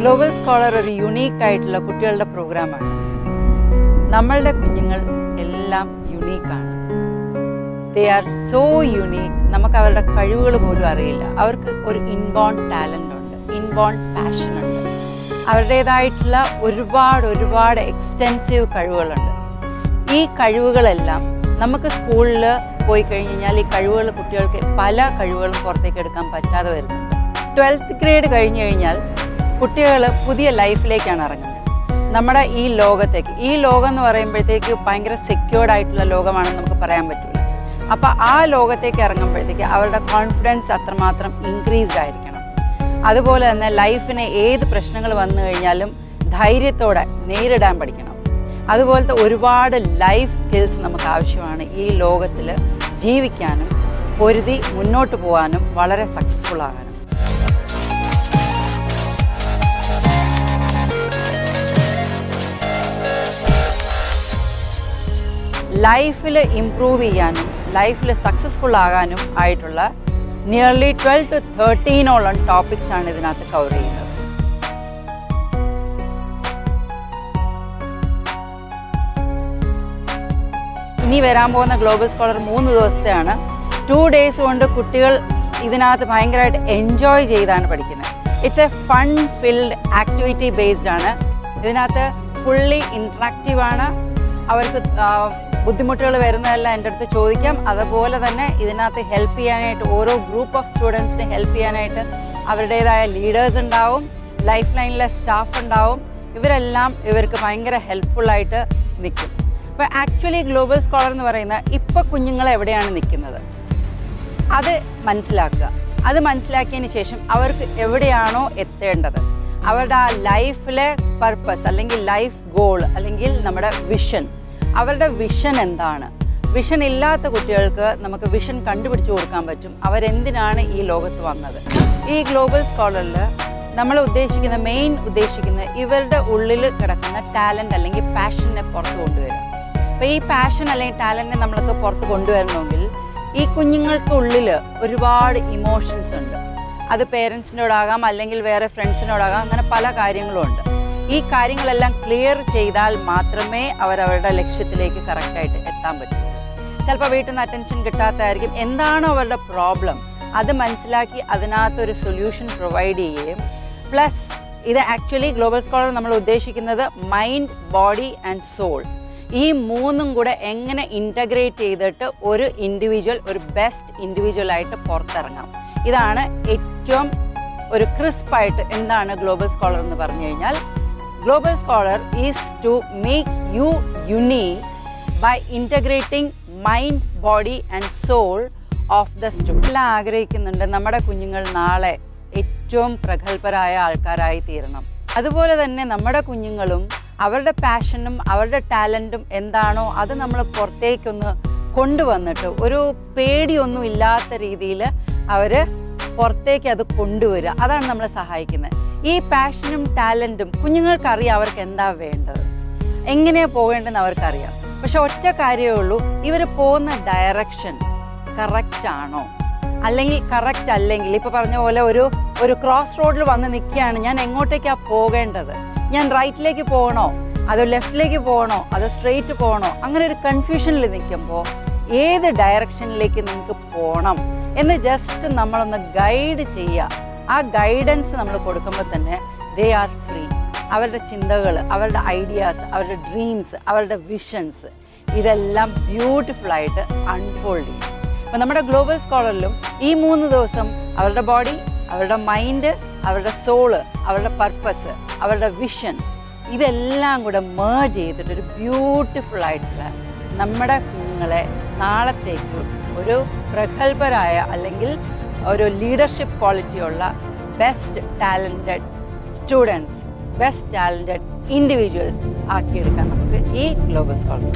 Global scholar ഒരു unique ആയിട്ടുള്ള കുട്ടികളുടെ പ്രോഗ്രാമാണ്. നമ്മളുടെ കുഞ്ഞുങ്ങൾ എല്ലാം യുണീക്കാണ്. They are so unique. നമുക്ക് അവരുടെ കഴിവുകൾ പോലും അറിയില്ല. അവർക്ക് ഒരു ഇൻബോൺ ടാലൻ്റ് ഉണ്ട്, ഇൻബോൺ പാഷൻ ഉണ്ട്. അവരുടേതായിട്ടുള്ള ഒരുപാട് എക്സ്റ്റെൻസീവ് കഴിവുകളുണ്ട്. ഈ കഴിവുകളെല്ലാം നമുക്ക് സ്കൂളിൽ പോയി കഴിഞ്ഞ് കഴിഞ്ഞാൽ ഈ കഴിവുകൾ കുട്ടികൾക്ക് പല കഴിവുകളും പുറത്തേക്ക് എടുക്കാൻ പറ്റാതെ വരുന്നുണ്ട്. 12th ഗ്രേഡ് കഴിഞ്ഞ് കഴിഞ്ഞാൽ കുട്ടികൾ പുതിയ ലൈഫിലേക്കാണ് ഇറങ്ങുന്നത്. നമ്മുടെ ഈ ലോകത്തേക്ക്, ഈ ലോകം എന്ന് പറയുമ്പോഴത്തേക്ക് ഭയങ്കര സെക്യൂർഡ് ആയിട്ടുള്ള ലോകമാണെന്ന് നമുക്ക് പറയാൻ പറ്റില്ല. അപ്പോൾ ആ ലോകത്തേക്ക് ഇറങ്ങുമ്പോഴത്തേക്ക് അവരുടെ കോൺഫിഡൻസ് അത്രമാത്രം ഇൻക്രീസ്ഡ് ആയിരിക്കണം. അതുപോലെ തന്നെ ലൈഫിന് ഏത് പ്രശ്നങ്ങൾ വന്നു കഴിഞ്ഞാലും ധൈര്യത്തോടെ നേരിടാൻ പഠിക്കണം. അതുപോലത്തെ ഒരുപാട് ലൈഫ് സ്കിൽസ് നമുക്ക് ആവശ്യമാണ് ഈ ലോകത്തിൽ ജീവിക്കാനും പൊരുതി മുന്നോട്ട് പോകാനും വളരെ സക്സസ്ഫുൾ ആകാനും. ലൈഫിൽ ഇംപ്രൂവ് ചെയ്യാനും ലൈഫിൽ സക്സസ്ഫുൾ ആകാനും ആയിട്ടുള്ള നിയർലി 12 to 13 ടോപ്പിക്സ് ആണ് ഇതിനകത്ത് കവർ ചെയ്യുന്നത്. ഇനി വരാൻ പോകുന്ന ഗ്ലോബൽ സ്കോളർ 3 ദിവസത്തെയാണ്. 2 days കൊണ്ട് കുട്ടികൾ ഇതിനകത്ത് ഭയങ്കരമായിട്ട് എൻജോയ് ചെയ്താണ് പഠിക്കുന്നത്. It's A fun filled activity based ആണ്. ഇതിനകത്ത് ഫുള്ളി ഇൻട്രാക്റ്റീവ് ആണ്. അവർക്ക് ബുദ്ധിമുട്ടുകൾ വരുന്നതെല്ലാം എൻ്റെ അടുത്ത് ചോദിക്കാം. അതുപോലെ തന്നെ ഇതിനകത്ത് ഹെൽപ്പ് ചെയ്യാനായിട്ട് ഓരോ ഗ്രൂപ്പ് ഓഫ് സ്റ്റുഡൻസിനെ ഹെൽപ്പ് ചെയ്യാനായിട്ട് അവരുടേതായ ലീഡേഴ്സ് ഉണ്ടാവും, ലൈഫ് ലൈനിലെ സ്റ്റാഫ് ഉണ്ടാവും. ഇവരെല്ലാം ഇവർക്ക് ഭയങ്കര ഹെൽപ്ഫുള്ളായിട്ട് നിൽക്കും. അപ്പോൾ ആക്ച്വലി ഗ്ലോബൽ സ്കോളർ എന്ന് പറയുന്ന ഇപ്പോൾ കുഞ്ഞുങ്ങൾ എവിടെയാണ് നിൽക്കുന്നത് അത് മനസ്സിലാക്കുക. അത് മനസ്സിലാക്കിയതിന് ശേഷം അവർക്ക് എവിടെയാണോ എത്തേണ്ടത്, അവരുടെ ആ ലൈഫിലെ പർപ്പസ് അല്ലെങ്കിൽ ലൈഫ് ഗോൾ അല്ലെങ്കിൽ നമ്മുടെ വിഷൻ, അവരുടെ വിഷൻ എന്താണ്. വിഷൻ ഇല്ലാത്ത കുട്ടികൾക്ക് നമുക്ക് വിഷൻ കണ്ടുപിടിച്ച് കൊടുക്കാൻ പറ്റും. അവരെന്തിനാണ് ഈ ലോകത്ത് വന്നത്. ഈ ഗ്ലോബൽ സ്കോളറിൽ നമ്മൾ ഉദ്ദേശിക്കുന്നത് ഇവരുടെ ഉള്ളിൽ കിടക്കുന്ന ടാലൻ്റ് അല്ലെങ്കിൽ പാഷനെ പുറത്ത് കൊണ്ടുവരിക. അപ്പോൾ ഈ പാഷൻ അല്ലെങ്കിൽ ടാലൻറ്റിനെ നമ്മൾക്ക് പുറത്ത് കൊണ്ടുവരണമെങ്കിൽ ഈ കുഞ്ഞുങ്ങൾക്കുള്ളിൽ ഒരുപാട് ഇമോഷൻസ് ഉണ്ട്. അത് പേരൻസിനോടാകാം അല്ലെങ്കിൽ വേറെ ഫ്രണ്ട്സിനോടാകാം, അങ്ങനെ പല കാര്യങ്ങളും ഉണ്ട്. ഈ കാര്യങ്ങളെല്ലാം ക്ലിയർ ചെയ്താൽ മാത്രമേ അവരവരുടെ ലക്ഷ്യത്തിലേക്ക് കറക്റ്റായിട്ട് എത്താൻ പറ്റൂ. ചിലപ്പോൾ വീട്ടിൽ നിന്ന് അറ്റൻഷൻ കിട്ടാത്തതായിരിക്കും. എന്താണോ അവരുടെ പ്രോബ്ലം അത് മനസ്സിലാക്കി അതിനകത്തൊരു സൊല്യൂഷൻ പ്രൊവൈഡ് ചെയ്യുകയും പ്ലസ് ഇത് ആക്ച്വലി ഗ്ലോബൽ സ്കോളർ നമ്മൾ ഉദ്ദേശിക്കുന്നത് മൈൻഡ്, ബോഡി ആൻഡ് സോൾ, ഈ 3ഉം കൂടെ എങ്ങനെ ഇൻ്റഗ്രേറ്റ് ചെയ്തിട്ട് ഒരു ഇൻഡിവിജ്വൽ ഒരു ബെസ്റ്റ് ഇൻഡിവിജ്വലായിട്ട് പുറത്തിറങ്ങാം. ഇതാണ് ഏറ്റവും ഒരു ക്രിസ്പായിട്ട് എന്താണ് ഗ്ലോബൽ സ്കോളർ എന്ന് പറഞ്ഞു കഴിഞ്ഞാൽ. Global Scholar is to make you unique by integrating mind, body and soul of the student. എല്ലാം ആഗ്രഹിക്കുന്നുണ്ട് നമ്മുടെ കുഞ്ഞുങ്ങൾ നാളെ ഏറ്റവും പ്രഗത്ഭരായ ആൾക്കാരായി തീരണം. അതുപോലെ തന്നെ നമ്മുടെ കുഞ്ഞുങ്ങളും അവരുടെ പാഷനും അവരുടെ ടാലൻറ്റും എന്താണോ അത് നമ്മൾ പുറത്തേക്കൊന്ന് കൊണ്ടുവന്നിട്ട് ഒരു പേടിയൊന്നും ഇല്ലാത്ത രീതിയിൽ അവർ പുറത്തേക്ക് അത് കൊണ്ടുവരിക. അതാണ് നമ്മളെ സഹായിക്കുന്നത്. ഈ പാഷനും ടാലൻറ്റും കുഞ്ഞുങ്ങൾക്കറിയാം അവർക്ക് എന്താ വേണ്ടത്, എങ്ങനെയാണ് പോകേണ്ടതെന്ന് അവർക്കറിയാം. പക്ഷെ ഒറ്റ കാര്യമേ ഉള്ളൂ, ഇവർ പോകുന്ന ഡയറക്ഷൻ കറക്റ്റ് ആണോ അല്ലെങ്കിൽ കറക്റ്റ് അല്ലെങ്കിൽ ഇപ്പോൾ പറഞ്ഞ പോലെ ഒരു ക്രോസ് റോഡിൽ വന്ന് നിൽക്കുകയാണ്, ഞാൻ എങ്ങോട്ടേക്കാണ് പോകേണ്ടത്, ഞാൻ റൈറ്റിലേക്ക് പോകണോ അതോ ലെഫ്റ്റിലേക്ക് പോകണോ അതോ സ്ട്രെയിറ്റ് പോകണോ, അങ്ങനെ ഒരു കൺഫ്യൂഷനിൽ നിൽക്കുമ്പോൾ ഏത് ഡയറക്ഷനിലേക്ക് നിങ്ങൾക്ക് പോകണം എന്ന് ജസ്റ്റ് നമ്മളൊന്ന് ഗൈഡ് ചെയ്യുക. ആ ഗൈഡൻസ് നമ്മൾ കൊടുക്കുമ്പോൾ തന്നെ ദേ ആർ ഫ്രീ. അവരുടെ ചിന്തകൾ, അവരുടെ ഐഡിയാസ്, അവരുടെ ഡ്രീംസ്, അവരുടെ വിഷൻസ് ഇതെല്ലാം ബ്യൂട്ടിഫുള്ളായിട്ട് അൺഫോൾഡ് ചെയ്യും. അപ്പോൾ നമ്മുടെ ഗ്ലോബൽ സ്കോളറിലും ഈ 3 ദിവസം അവരുടെ ബോഡി, അവരുടെ മൈൻഡ്, അവരുടെ സോള്, അവരുടെ പർപ്പസ്, അവരുടെ വിഷൻ ഇതെല്ലാം കൂടെ മേർജ് ചെയ്തിട്ടൊരു ബ്യൂട്ടിഫുള്ളായിട്ടുള്ള നമ്മുടെ കുഞ്ഞുങ്ങളെ നാളത്തേക്ക് ഒരു പ്രഗത്ഭരായ അല്ലെങ്കിൽ ഒരു ലീഡർഷിപ്പ് ക്വാളിറ്റിയുള്ള best talented students, best talented individuals ആക്കിയെടുക്കാൻ നമുക്ക് ഈ ഗ്ലോബൽ സ്കോളർ